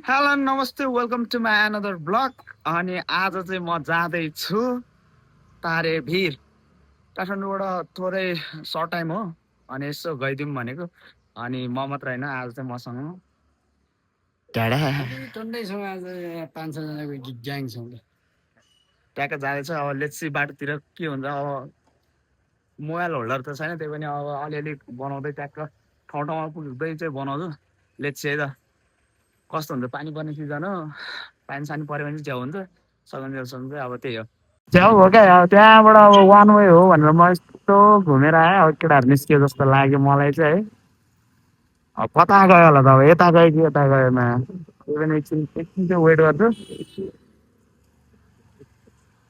Hello नमस्ते welcome to my another blog. अनि आज चाहिँ म जाँदैछु तारेभिर। काठमाडौँबाट थोरै सर्ट टाइम हो अनि यसो गइदिउँ भनेको। अनि म मात्र होइन, आज चाहिँ मसँग टाढा टन्डैसँग आज 5-6 जनाको ग्याङ छौँ। ट्याक्क जाँदैछ। अब लेट्सी बाटोतिर के हुन्छ। अब मोबाइल होल्डर त छैन, त्यही पनि अब अलिअलि बनाउँदै ट्याक्क ठाउँ ठाउँमा पुग्दै चाहिँ बनाउँछु। लेट्सी है त कस्तो हुन्छ। पानी पर्ने सिजन हो, पानी सानी पऱ्यो भने चाहिँ च्याउ हुन्छ। सकिन्जेलसम्म चाहिँ अब त्यही हो। च्याउ हो क्या। अब त्यहाँबाट अब वान वे हो भनेर म यस्तो घुमेर आएँ। अब केटाहरू निस्कियो जस्तो लाग्यो मलाई चाहिँ है। अब कता गयो होला त, अब यता गयो कि यता गएन। त्यही पनि एकछिन एकछिन चाहिँ वेट गर्छु।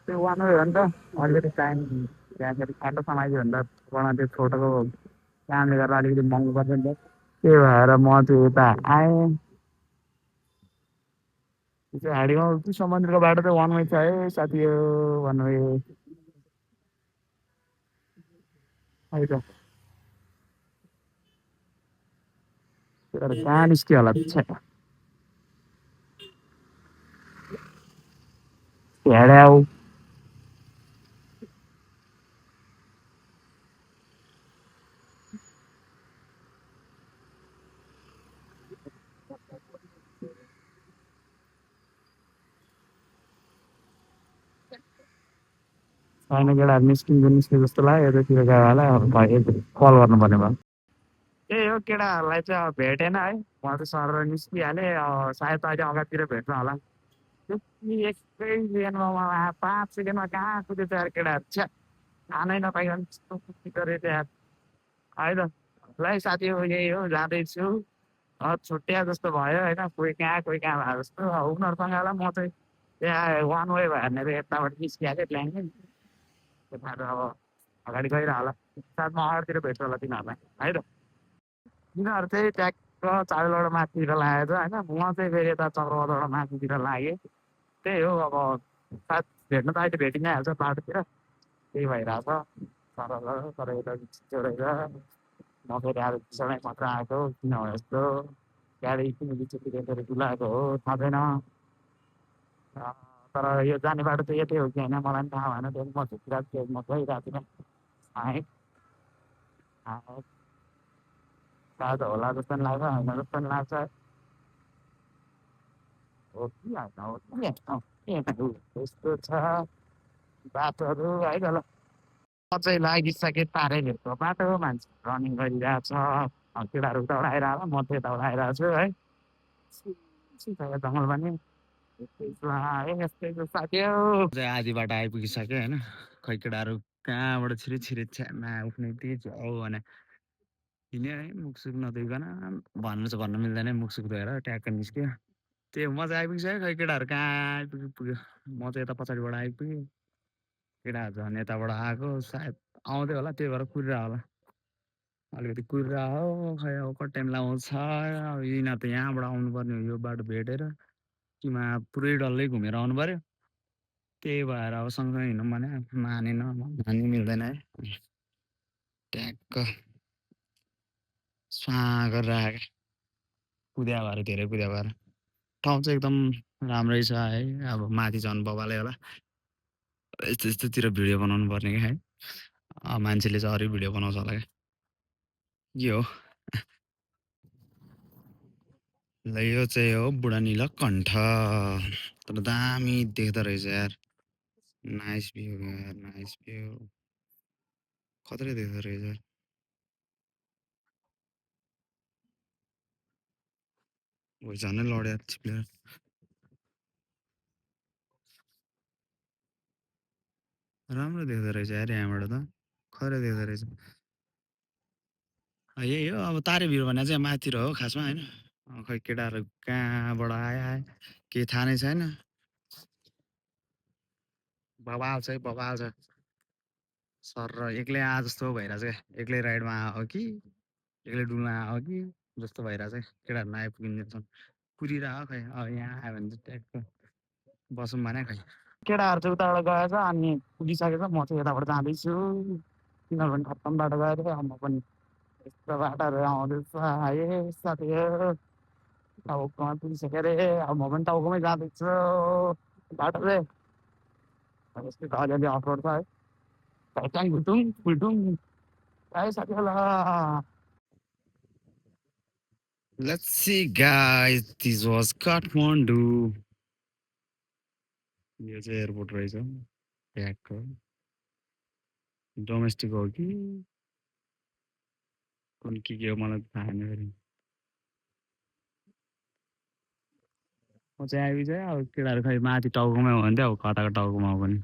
त्यो वान वे हो नि त, अलिकति टाइम त्यहाँखेरि खाटो समाइदियो भने त बडा त्यो छोटोको कामले गर्दा अलिकति महँगो पर्छ नि त। त्यही भएर म चाहिँ यता आएँ। त्यो चाहिँ हाँडीमा कृष्ण मन्दिरको बाटो चाहिँ वान वे छ है साथी हो, वान वे है त। कहाँ निस्क्यो होला छ्या हेड्याउ। छैन केटाहरू निस्किन्छ जस्तो लाग्यो। यतातिर गयो होला, कल गर्नुपर्ने भयो। त्यही हो, केटाहरूलाई चाहिँ अब भेटेन है। म त सर निस्किहालेँ। सायद अहिले अगाडितिर भेट्नु होला। त्यति एकै सेकेन्डमा 5 सेकेन्डमा कहाँ कुदेछ यार केटाहरू। छ्या खानै नपाइकन त्यस्तो खुसी गरेको थियो यार है त। ल है साथी हो, यही हो, जाँदैछु। छुट्टिया जस्तो भयो होइन, कोही कहाँ भयो जस्तो। उनीहरूसँग होला म चाहिँ त्यहाँ वान वे भयो भनेर यताबाट निस्किहालेँ प्लान। केटाहरू अब अगाडि गइरह होला। साथमा अगाडितिर भेट्छ होला तिनीहरूलाई है त। तिनीहरू चाहिँ ट्याक्क चालबाट माथितिर लागेको छ होइन। म चाहिँ फेरि यता चक्रवातबाट माथितिर लागेँ। त्यही हो, अब साथ भेट्न त अहिले भेटि नै हाल्छ बाटोतिर। त्यही भइरहेछ तर तर यता छिटो रहेछ। म फेरि अब बिचमै मात्र आएको किन हो यस्तो। गाडी किन बिचतिर फेरि डुलाएको हो थाहा छैन। तर यो जाने बाटो चाहिँ यतै हो कि होइन मलाई पनि थाहा भएन। त्यही म झुकिरहेको थिएँ, म गइरहेको थिइनँ। आएँ सायद होला जस्तो पनि लाग्छ, होइन जस्तो पनि लाग्छ। हो कि होइन हो कि यस्तो छ बाटोहरू है त। ल म चाहिँ लागिसकेँ तारेभिरको बाटो। मान्छे रनिङ गरिरहेछ। केटाहरू उताबाट आइरहेको, म चाहिँ यताबाट आइरहेको छु है। जङ्गल पनि यस्तै साथी हो चाहिँ आधी बाटो आइपुगिसक्यो होइन। खै केटाहरू कहाँबाट छिरी छिरी छ्यामा उठ्ने त्यही जाऊ भने हिँड्यो है। मुखसुख नधोइकन भन्नु चाहिँ भन्नु मिल्दैन, मुखसुख धोएर ट्याक्क निस्क्यो। त्यो म चाहिँ आइपुगिसक्यो। खै केटाहरू कहाँ आइपुग्यो। म चाहिँ यता पछाडिबाट आइपुगेँ। केटाहरू झन् यताबाट आएको सायद आउँदै होला, त्यही भएर कुरिरहेको होला। अलिकति कुरिरहेको हो। खै अब कति टाइम लाउँछ। अब यिनीहरू त यहाँबाट आउनुपर्ने हो, यो बाटो भेटेर किमा पुरै डल्लै घुमेर आउनु पऱ्यो। त्यही भएर अब सँगसँगै हिँडौँ भने मानेन, मान्नु मिल्दैन है। ट्याक्क स्वाँ गरेर आएको कुद्या भएर, धेरै कुद्या भएर। ठाउँ चाहिँ एकदम राम्रै छ है। अब माथि झन् बबाले होला यस्तो यस्तोतिर भिडियो बनाउनु पर्ने क्या है। मान्छेले चाहिँ अरू भिडियो बनाउँछ होला क्या। के हो ल, यो चाहिँ हो बुढा नीलकण्ठ। तर दामी देख्दो रहेछ यार। नाइस भ्यू यार, नाइस भ्यू। खत्रै देख्दो रहेछ। झनै लड्या चिप्लेर। राम्रो देख्दो रहेछ यार यहाँबाट त, खरै देख्दो रहेछ। यही हो, अब तारेभिर भने चाहिँ माथितिर हो खासमा होइन। खै केटाहरू कहाँबाट आए केही थाहा नै छैन। बवाल छ है, बवाल छ। सर एक्लै आए जस्तो भइरहेछ क्या। एक्लै राइडमा आयो कि एक्लै डुल्न आयो कि जस्तो भइरहेछ। केटाहरू नआइपुगिन्छन्, कुरिरह खै। अब यहाँ आयो भने चाहिँ ट्याक्क बसौँ भने खै। केटाहरू चाहिँ उताबाट गएछ अनि पुगिसकेछ। म चाहिँ यताबाट जाँदैछु। तिनीहरू पनि खत्तम बाटो गएर म पनि यस्तो बाटोहरू आउँदैछ है साथी। टाउकोमा पुगिसक्यो अरे अब म पनि टाउकोमै जाँदैछु बाटो चाहिँ अब यस्तै त अलिअलि अफरोड छ है ट्याङ घुटुङ फुल्टुङ है साथी होला Let's see, guys. This was Kathmandu. यो चाहिँ एयरपोर्ट रहेछ ट्यागको डोमेस्टिक हो कि कुन के हो मलाई थाहा छैन फेरि म चाहिँ आइपुग्छ अब केटाहरू खै माथि टाउकोमै हो भने चाहिँ अब कताको टाउकोमा हो भने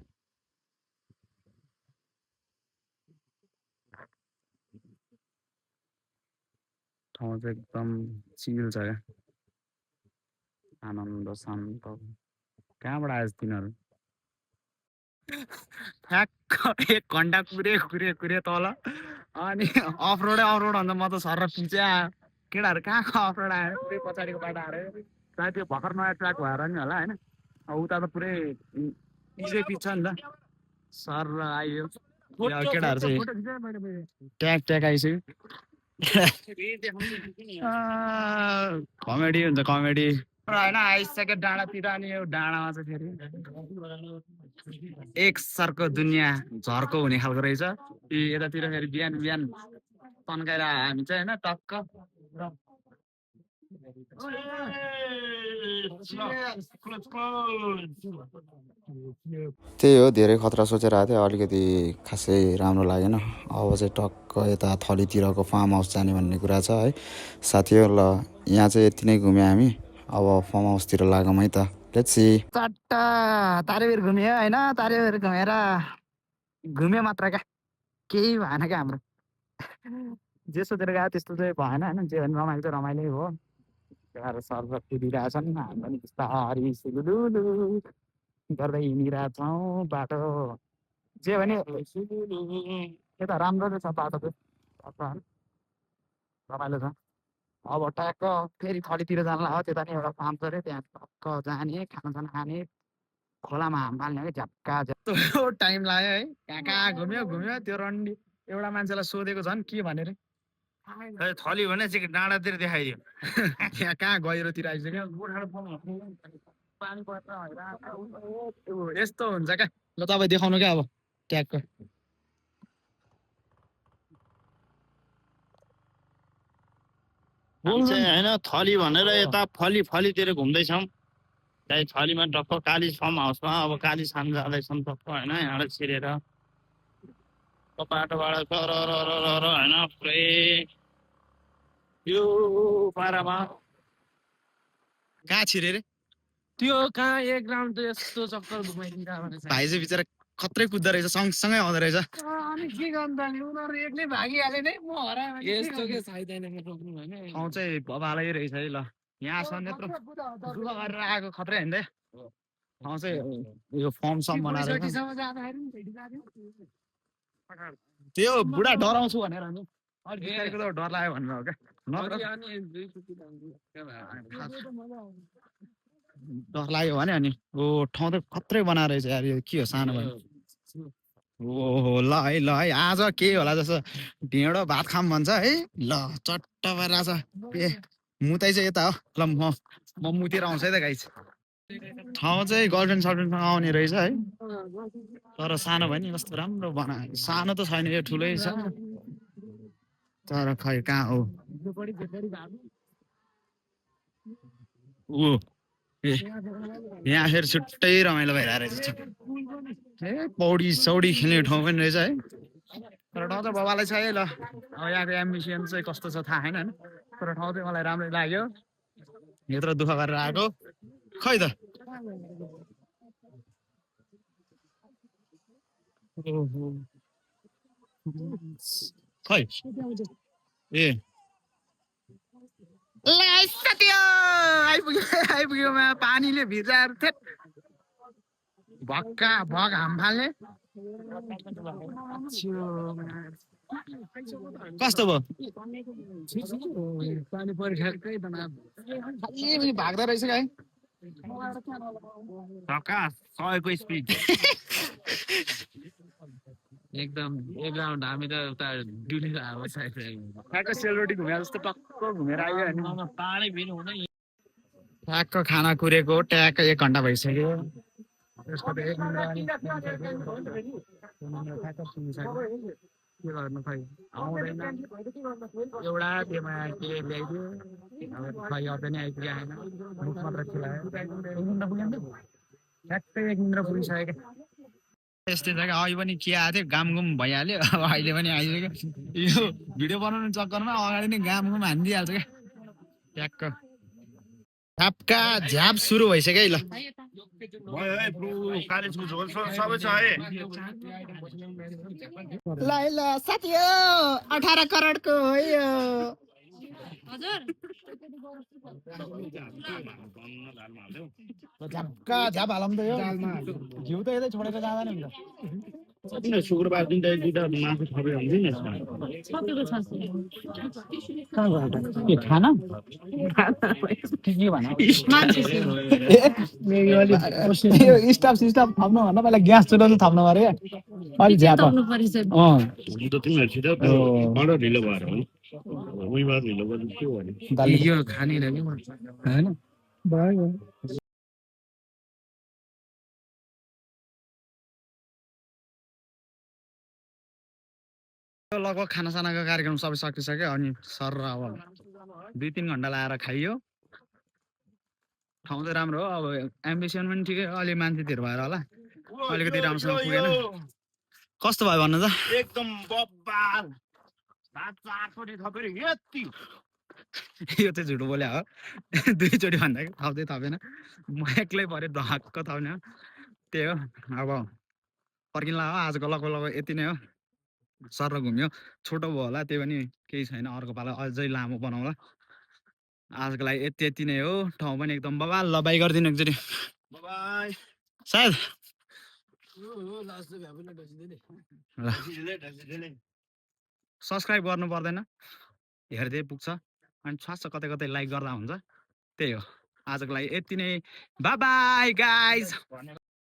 ठाउँ चाहिँ एकदम चिल छ क्या आनन्द शान्त कहाँबाट आएछ तिनीहरू ठ्याक्क 1 घन्टा कुरे तल अनि अफरोडै अफरोड अन्त म त सर पछि आयो केटाहरू कहाँको अफरोड आयो पुरै पछाडिको बाटो आएर सायद त्यो भर्खर नयाँ ट्र्याक भएर नि होला होइन अब उता त पुरै पिछै पिछ नि त सर आइयो केटाहरू चाहिँ ट्याक ट्याक आइसक्यो कमेडी हुन्छ कमेडी होइन आइसक्यो डाँडातिर अनि यो डाँडामा चाहिँ फेरि एक सरको दुनियाँ झर्को हुने खालको रहेछ यतातिर फेरि बिहान बिहान तन्काएर हामी चाहिँ होइन टक्क त्यही हो धेरै खतरा सोचेर आएको थिएँ अलिकति खासै राम्रो लागेन अब चाहिँ टक्क यता थलीतिरको फार्म हाउस जाने भन्ने कुरा छ है साथीहरू ल यहाँ चाहिँ यति नै घुम्यौँ हामी अब फार्म हाउसतिर लागौँ है त लेट्स सी चट्टा तारेबिर घुम्यो होइन तारेबिर घुमेर घुम्यो मात्र क्या केही भएन क्या हाम्रो जे सोचेर गयो त्यस्तो चाहिँ भएन होइन जे भने रमाइलो चाहिँ रमाइलै हो केटाहरू सर कुदिरहेछन् हामी पनि बिस्तारी सुलुलुलु गर्दै हिँडिरहेछौँ बाटो जे भने यता राम्रो चाहिँ छ बाटो चाहिँ रमाइलो छ अब ट्याक्क फेरि थलीतिर जानु लाग्यो त्यता नि एउटा फार्म छ अरे त्यहाँ टक्क जाने खानासाना खाने खोलामा हाम फाल्ने है झ्याप्का झ्याप्पो टाइम लाग्यो है कहाँ कहाँ घुम्यो घुम्यो त्यो रन्डी एउटा मान्छेलाई सोधेको झन् के भनेर थली भने चाहिँ डाँडातिर देखाइदियो त्यहाँ कहाँ गहिरोतिर आइसक्यो पानी पर्छ यस्तो हुन्छ क्या ल तपाईँ देखाउनु क्या अब ट्यागको होइन थली भनेर यता फली फलीतिर घुम्दैछौँ त्यही थलीमा टक्क काली फार्म हाउसमा अब काली छान जाँदैछौँ टक्क होइन यहाँबाट छिरेर बाटोबाट होइन पुरै यो पारामा कहाँ छिरे रे त्यो कहाँ एक राउन्ड त यस्तो चक्कर घुमाइदिन्छ भाइ चाहिँ बिचरा खत्रै कुद्दो रहेछ सँगसँगै आउँदो रहेछ अनि के गर्नु त उनीहरू एक्लै भागिहाले नै म हराएँ यस्तो के चाहिँदैन रोक्नु होइन ठाउँ चाहिँ भवालै रहेछ है ल यहाँसम्म यत्रो दुःख गरेर आएको खत्रै होइन ठाउँ चाहिँ यो फर्म सम बनाएर त्यो बुढा डराउँछु भनेर नि अलिक बिस्तारको त डर लाग्यो भनेर हो क्या डर लाग्यो भने अनि ओ ठाउँ त खत्रै बनाएर रहेछ यार यो के हो सानो भने ओहो ल है आज के होला जस्तो ढिँडो भात खाम भन्छ है ल चट्ट भएर ए मुतै चाहिँ यता हो ल म मुतिर आउँछ है त गाइस ठाउँ चाहिँ गर्लफ्रेन्ड सर्लफ्रेन्डसँग आउने रहेछ है तर सानो भयो नि कस्तो राम्रो बनायो सानो त छैन यो ठुलै छ तर खै कहाँ हो ऊ यहाँ फेरि छुट्टै रमाइलो भइरहेको रहेछ ए पौडी सौडी खेल्ने ठाउँ पनि रहेछ है तर ठाउँ चाहिँ बाबालाई छ है ल अब यहाँको एम्बिसन चाहिँ कस्तो छ थाहा छैन होइन तर ठाउँ चाहिँ मलाई राम्रै लाग्यो यत्रो दुःख गरेर आएको खै त खै ए आइपुग्यो पानीले भिजाएर थेट भक्का भग हाम फाल्ने कस्तो भयो पानी परिखेकै त भाग्दो रहेछ है ढक्का 100को स्पिड एकदम एक राउन्ड हामी त उता डुलिरहेको ठ्याक्क सेलरोटी घुमे जस्तो टक्क घुमेर आयो अनि पानी भिड हुँदै ट्याक्क खाना कुरेको ट्याक्क 1 घन्टा भइसक्यो। त्यसको त 1 निन्द्रा अनि ठ्याक्क सुनिसक्यो। के गर्नु खै आउँदैन एउटा त्योमा के ल्याइदियो अब खै अझै नै आइपुगेन मुख मात्र खुलायो 1 निन्द्रा पुग्यो नि ठ्याक्कै 1 निन्द्रा पुगिसक्यो यस्तै छ क्या अहिले पनि के आएको थियो गामगुम भइहाल्यो अब अहिले पनि आइसक्यो यो भिडियो बनाउनु चक्करमा अगाडि नै गामगुम हानिदिइहाल्छ क्या ट्याक्क झ्यापका झ्याप सुरु भइसक्यो है ल ल है ल साथी हो 18 करोडको हो यो झ्यापका झ्याप हालौँ त यो घिउ त यतै छोडेर जाँदैन नि त शुक्रबार दिन दुईटा मासु थपेर हुन्छ नि के खाना के भन यो स्टाफ सिस्टाफ थप्नु भन्दा पहिला ग्यास चुलो चाहिँ थप्नु पर्यो क्या अलिक झ्याप तिमीहरूसित अर्डर ढिलो भएर हो उहीँबाट ढिलो गर्नु के भने यो खाने होइन भयो लगभग खानासानाको कार्यक्रम सबै सकिसक्यो अनि सर अब 2-3 घन्टा लाएर खाइयो ठाउँ चाहिँ राम्रो हो अब एम्बिसन पनि ठिकै अलि मान्छे धेर भएर होला अलिकति राम्रोसँग पुगेन कस्तो भयो भन्नु त एकदम बब्बाल भात 4 चोटि थपेर यति यो चाहिँ झुटो बोले हो 2 चोटि भन्दा थप्दै थपेन म एक्लै पऱ्यो धक्क थप्ने हो त्यही हो अब फर्किँला हो आजको लगभग यति नै हो सर घुम्यो छोटो भयो होला त्यही पनि केही छैन अर्को पाला अझै लामो बनाउँला आजको लागि यति नै हो ठाउँ पनि एकदम बबाल ल बाई गरिदिनु एकचोटि बाइ सायद सब्सक्राइब गर्नु पर्दैन हेर्दै पुग्छ अनि छास कतै कतै लाइक गर्दा हुन्छ त्यही हो आजको लागि यति नै बाई बाई गाइज